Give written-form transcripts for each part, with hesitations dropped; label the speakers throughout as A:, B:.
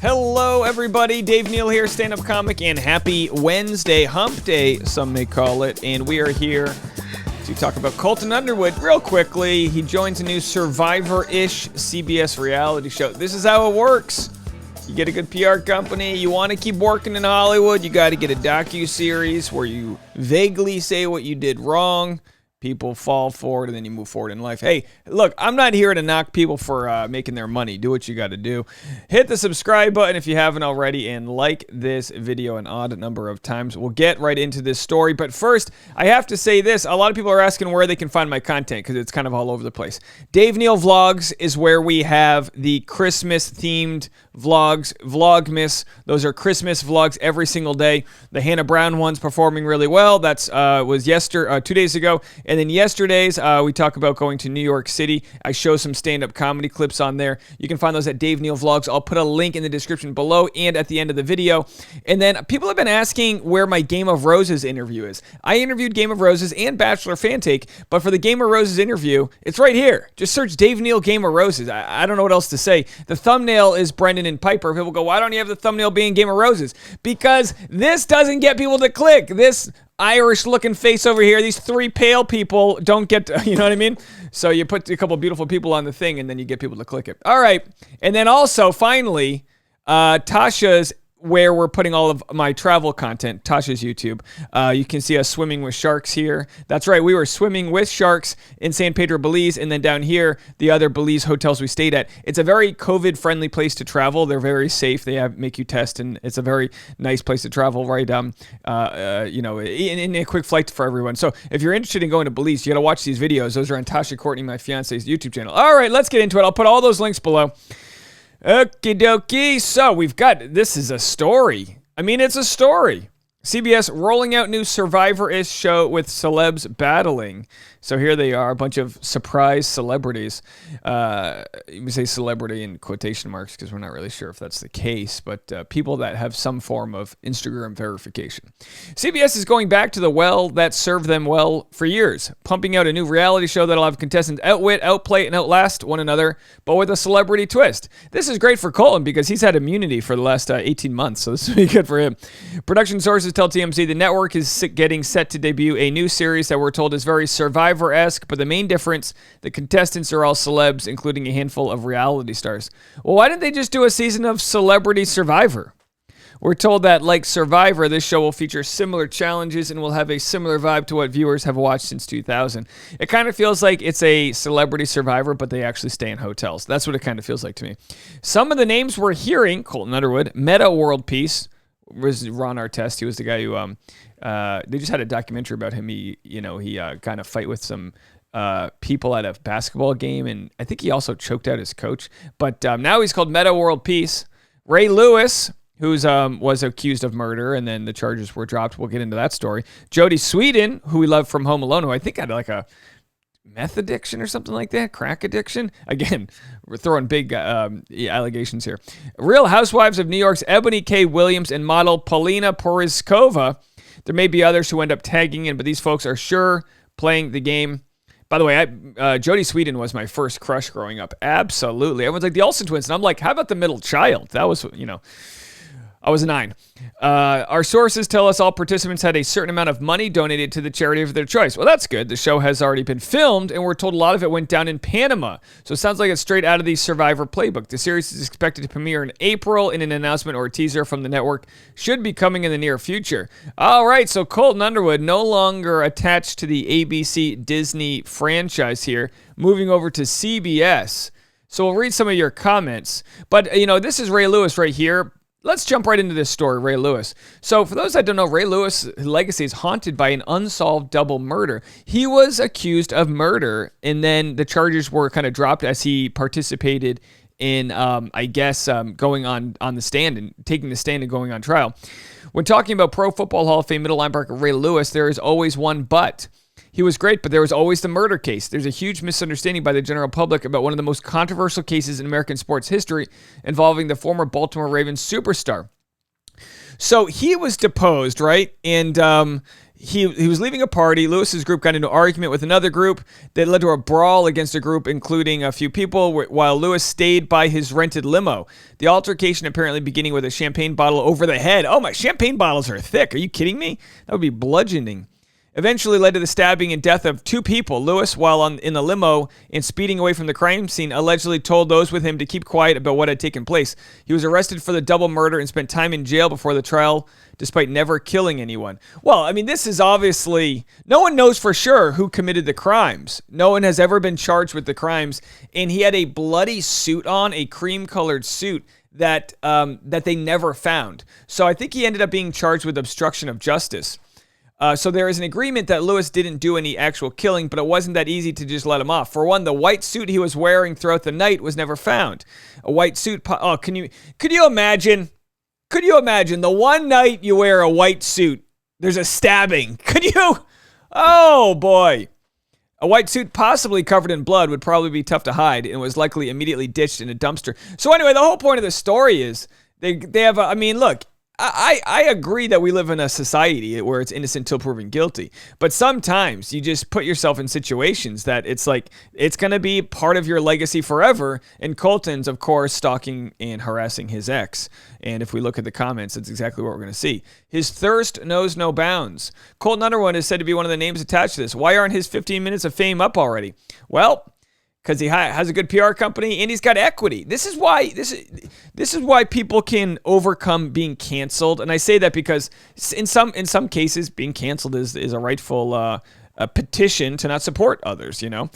A: Hello, everybody. Dave Neal here, stand-up comic, and happy Wednesday, hump day, some may call it. And we are here to talk about Colton Underwood real quickly. He joins a new Survivor-ish CBS reality show. This is how it works. You get a good PR company, you want to keep working in Hollywood, you got to get a docu-series where you vaguely say what you did wrong. People fall for it, and then you move forward in life. Hey, look, I'm not here to knock people for making their money. Do what you got to do. Hit the subscribe button if you haven't already, and like this video an odd number of times. We'll get right into this story, but first, I have to say this. A lot of people are asking where they can find my content, because it's kind of all over the place. Dave Neal Vlogs is where we have the Christmas-themed vlogs, Vlogmas. Those are Christmas vlogs every single day. The Hannah Brown one's performing really well. That's was 2 days ago. And then yesterday's, we talk about going to New York City. I show some stand-up comedy clips on there. You can find those at Dave Neal Vlogs. I'll put a link in the description below and at the end of the video. And then people have been asking where my Game of Roses interview is. I interviewed Game of Roses and Bachelor Fan Take, but for the Game of Roses interview, it's right here. Just search Dave Neal Game of Roses. I don't know what else to say. The thumbnail is Brendan and Piper. People go, why don't you have the thumbnail being Game of Roses? Because this doesn't get people to click. This Irish-looking face over here, these three pale people don't get to, you know what I mean? So you put a couple beautiful people on the thing, and then you get people to click it. All right. And then also, finally, Tasha's where we're putting all of my travel content, Tasha's YouTube. You can see us swimming with sharks here. That's right, we were swimming with sharks in San Pedro, Belize, and then down here, the other Belize hotels we stayed at. It's a very COVID-friendly place to travel. They're very safe. They make you test, and it's a very nice place to travel, right? In a quick flight for everyone. So if you're interested in going to Belize, you got to watch these videos. Those are on Tasha Courtney, my fiance's YouTube channel. All right, let's get into it. I'll put all those links below. Okie dokie. So this is a story. I mean, it's a story. CBS rolling out new Survivor-ish show with celebs battling. So here they are, a bunch of surprise celebrities. We say celebrity in quotation marks because we're not really sure if that's the case, but people that have some form of Instagram verification. CBS is going back to the well that served them well for years, pumping out a new reality show that'll have contestants outwit, outplay, and outlast one another, but with a celebrity twist. This is great for Colton because he's had immunity for the last 18 months, so this will be good for him. Production sources tell TMZ the network is getting set to debut a new series that we're told is very Survivor-esque, but the main difference, the contestants are all celebs, including a handful of reality stars. Well, why didn't they just do a season of Celebrity Survivor? We're told that, like Survivor, this show will feature similar challenges and will have a similar vibe to what viewers have watched since 2000. It kind of feels like it's a Celebrity Survivor, but they actually stay in hotels. That's what it kind of feels like to me. Some of the names we're hearing, Colton Underwood, Meta World Peace, was Ron Artest. He was the guy who they just had a documentary about him. He kind of fight with some people at a basketball game, and I think he also choked out his coach. But now he's called Meta World Peace. Ray Lewis, who's was accused of murder, and then the charges were dropped. We'll get into that story. Jodie Sweetin, who we love from Home Alone, who I think had like a meth addiction or something like that, crack addiction. Again, we're throwing big allegations here. Real Housewives of New York's Ebony K. Williams and model Paulina Porizkova. There may be others who end up tagging in, but these folks are sure playing the game. By the way, Jodie Sweetin was my first crush growing up. Absolutely. Everyone's like the Olsen twins, and I'm like, how about the middle child? That was, I was 9. Our sources tell us all participants had a certain amount of money donated to the charity of their choice. Well, that's good. The show has already been filmed, and we're told a lot of it went down in Panama. So it sounds like it's straight out of the Survivor playbook. The series is expected to premiere in April, and an announcement or a teaser from the network should be coming in the near future. All right, so Colton Underwood no longer attached to the ABC Disney franchise here, moving over to CBS. So we'll read some of your comments. But, this is Ray Lewis right here. Let's jump right into this story, Ray Lewis. So for those that don't know, Ray Lewis' legacy is haunted by an unsolved double murder. He was accused of murder, and then the charges were kind of dropped as he participated in, going on the stand and taking the stand and going on trial. When talking about Pro Football Hall of Fame middle linebacker Ray Lewis, there is always one but. He was great, but there was always the murder case. There's a huge misunderstanding by the general public about one of the most controversial cases in American sports history involving the former Baltimore Ravens superstar. So he was deposed, right? And he was leaving a party. Lewis's group got into an argument with another group that led to a brawl against a group, including a few people, while Lewis stayed by his rented limo. The altercation apparently beginning with a champagne bottle over the head. Oh, my champagne bottles are thick. Are you kidding me? That would be bludgeoning. Eventually led to the stabbing and death of 2 people. Lewis, while in the limo and speeding away from the crime scene, allegedly told those with him to keep quiet about what had taken place. He was arrested for the double murder and spent time in jail before the trial, despite never killing anyone. Well, I mean, this is obviously... No one knows for sure who committed the crimes. No one has ever been charged with the crimes. And he had a bloody suit on, a cream-colored suit, that they never found. So I think he ended up being charged with obstruction of justice. So there is an agreement that Lewis didn't do any actual killing, but it wasn't that easy to just let him off. For one, the white suit he was wearing throughout the night was never found. A white suit... could you imagine? Could you imagine the one night you wear a white suit, there's a stabbing? Could you? Oh, boy. A white suit possibly covered in blood would probably be tough to hide and was likely immediately ditched in a dumpster. So anyway, the whole point of the story is they have look, I agree that we live in a society where it's innocent till proven guilty, but sometimes you just put yourself in situations that it's like it's going to be part of your legacy forever. And Colton's, of course, stalking and harassing his ex. And if we look at the comments, that's exactly what we're going to see. His thirst knows no bounds. Colton Underwood is said to be one of the names attached to this. Why aren't his 15 minutes of fame up already? Well, because he has a good PR company and he's got equity. This is why people can overcome being canceled. And I say that because in some cases, being canceled is a rightful a petition to not support others. You know,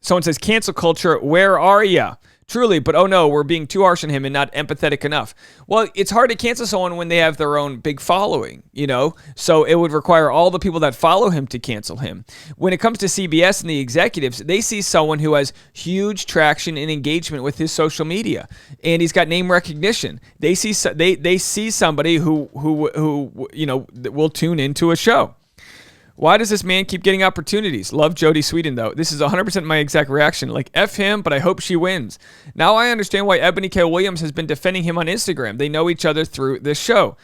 A: someone says cancel culture. Where are ya? Truly, but oh no, we're being too harsh on him and not empathetic enough. Well, it's hard to cancel someone when they have their own big following, you know? So it would require all the people that follow him to cancel him. When it comes to CBS and the executives, they see someone who has huge traction and engagement with his social media, and he's got name recognition. They see somebody who you know will tune into a show. Why does this man keep getting opportunities? Love Jodie Sweetin, though. This is 100% my exact reaction. Like, F him, but I hope she wins. Now I understand why Ebony K. Williams has been defending him on Instagram. They know each other through this show.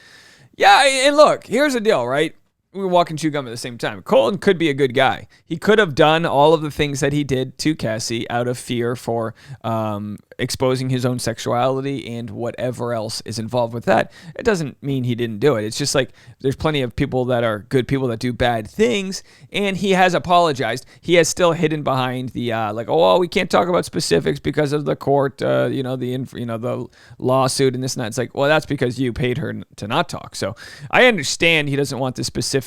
A: Yeah, and look, here's the deal, right? We were walking chew gum at the same time. Colton could be a good guy. He could have done all of the things that he did to Cassie out of fear for exposing his own sexuality and whatever else is involved with that. It doesn't mean he didn't do it. It's just like there's plenty of people that are good people that do bad things, and he has apologized. He has still hidden behind the we can't talk about specifics because of the court, the lawsuit and this and that. It's like, well, that's because you paid her to not talk. So I understand he doesn't want the specifics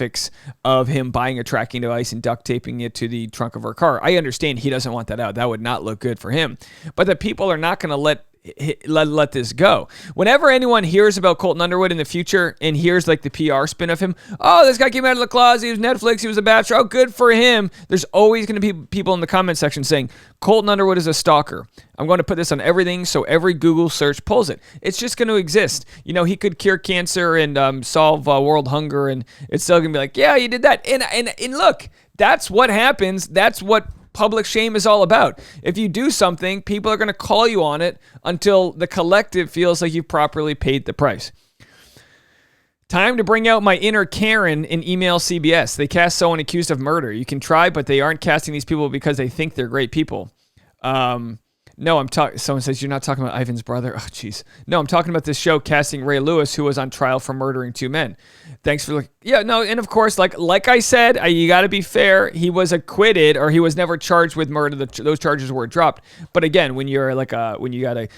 A: of him buying a tracking device and duct taping it to the trunk of her car. I understand he doesn't want that out. That would not look good for him. But the people are not going to let this go. Whenever anyone hears about Colton Underwood in the future and hears like the PR spin of him, oh, this guy came out of the closet, he was Netflix, he was a bachelor, oh, good for him. There's always going to be people in the comment section saying, Colton Underwood is a stalker. I'm going to put this on everything so every Google search pulls it. It's just going to exist. You know, he could cure cancer and solve world hunger, and it's still going to be like, yeah, you did that. And look, that's what happens. That's what public shame is all about. If you do something, people are going to call you on it until the collective feels like you've properly paid the price. Time to bring out my inner Karen and email CBS. They cast someone accused of murder. You can try, but they aren't casting these people because they think they're great people. No, I'm talking. Someone says you're not talking about Ivan's brother. Oh, jeez. No, I'm talking about this show casting Ray Lewis, who was on trial for murdering 2 men. Thanks for looking. Yeah, no, and of course, like I said, you got to be fair. He was acquitted, or he was never charged with murder. Those charges were dropped. But again, when you're like when you gotta.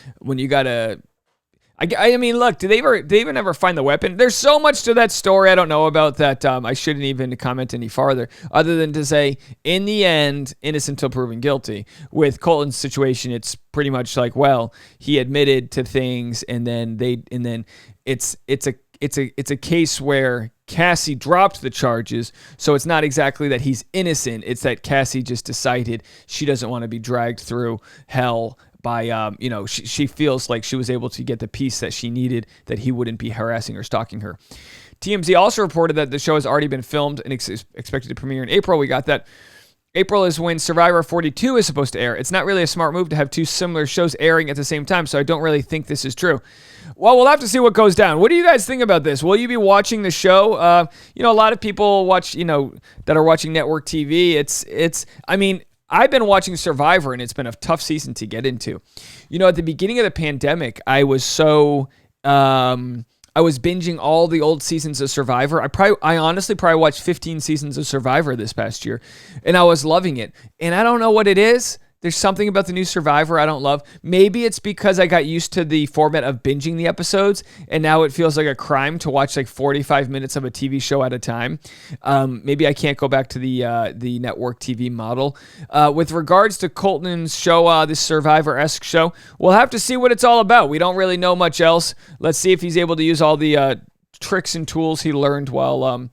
A: I mean, look, did they even ever find the weapon? There's so much to that story I don't know about that I shouldn't even comment any farther, other than to say, in the end, innocent until proven guilty. With Colton's situation, it's pretty much like, well, he admitted to things, and then it's a case where Cassie dropped the charges, so it's not exactly that he's innocent. It's that Cassie just decided she doesn't want to be dragged through hell by, she feels like she was able to get the piece that she needed, that he wouldn't be harassing or stalking her. TMZ also reported that the show has already been filmed and expected to premiere in April. We got that. April is when Survivor 42 is supposed to air. It's not really a smart move to have two similar shows airing at the same time, so I don't really think this is true. Well, we'll have to see what goes down. What do you guys think about this? Will you be watching the show? A lot of people watch, that are watching network TV. I've been watching Survivor, and it's been a tough season to get into. At the beginning of the pandemic, I was binging all the old seasons of Survivor. I honestly probably watched 15 seasons of Survivor this past year, and I was loving it. And I don't know what it is. There's something about the new Survivor I don't love. Maybe it's because I got used to the format of binging the episodes, and now it feels like a crime to watch like 45 minutes of a TV show at a time. Maybe I can't go back to the network TV model. With regards to Colton's show, this Survivor-esque show, we'll have to see what it's all about. We don't really know much else. Let's see if he's able to use all the tricks and tools he learned while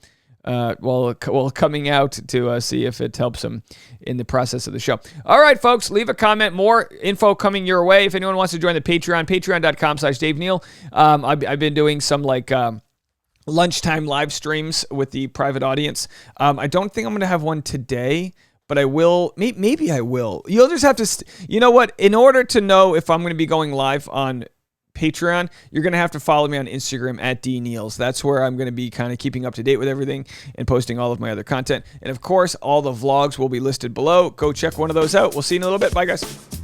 A: coming out to see if it helps him in the process of the show. All right, folks, leave a comment. More info coming your way. If anyone wants to join the Patreon, patreon.com/Dave Neal. I've been doing some lunchtime live streams with the private audience. I don't think I'm going to have one today, but I will. Maybe I will. You'll just have to, you know what? In order to know if I'm going to be going live on Patreon, you're going to have to follow me on Instagram at DNeals. That's where I'm going to be kind of keeping up to date with everything and posting all of my other content. And of course, all the vlogs will be listed below. Go check one of those out. We'll see you in a little bit. Bye, guys.